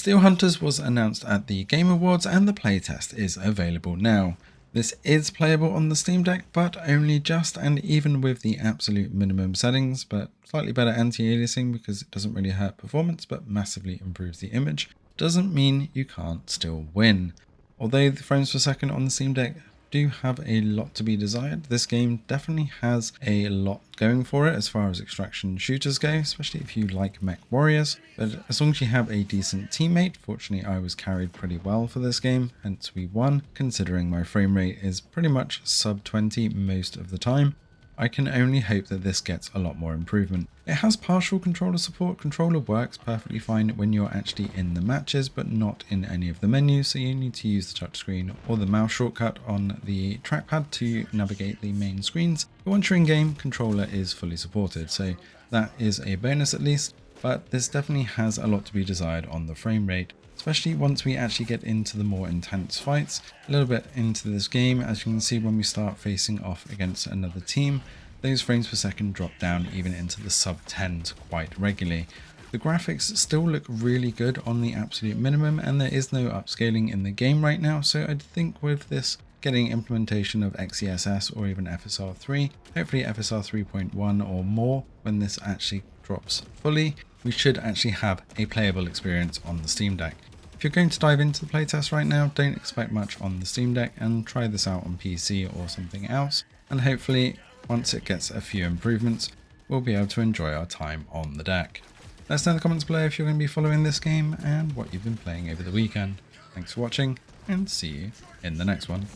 Stel Hunters was announced at the Game Awards and the playtest is available now. This is playable on the Steam Deck, but only just, and even with the absolute minimum settings, but slightly better anti-aliasing because it doesn't really hurt performance but massively improves the image, doesn't mean you can't still win. Although the frames per second on the Steam Deck do have a lot to be desired, this game definitely has a lot going for it as far as extraction shooters go, especially if you like mech warriors. But as long as you have a decent teammate, fortunately I was carried pretty well for this game, hence we won, considering my frame rate is pretty much sub 20 most of the time. I can only hope that this gets a lot more improvement. It has partial controller support. Controller works perfectly fine when you're actually in the matches, but not in any of the menus, so you need to use the touchscreen or the mouse shortcut on the trackpad to navigate the main screens. But once you're in game, controller is fully supported, so that is a bonus at least, but this definitely has a lot to be desired on the frame rate. Especially once we actually get into the more intense fights. A little bit into this game, as you can see when we start facing off against another team, those frames per second drop down even into the sub 10s quite regularly. The graphics still look really good on the absolute minimum, and there is no upscaling in the game right now, so I think with this getting implementation of XeSS or even FSR3, hopefully FSR 3.1 or more when this actually drops fully, we should actually have a playable experience on the Steam Deck. If you're going to dive into the playtest right now, don't expect much on the Steam Deck and try this out on PC or something else, and hopefully once it gets a few improvements, we'll be able to enjoy our time on the deck. Let us know in the comments below if you're going to be following this game and what you've been playing over the weekend. Thanks for watching, and see you in the next one.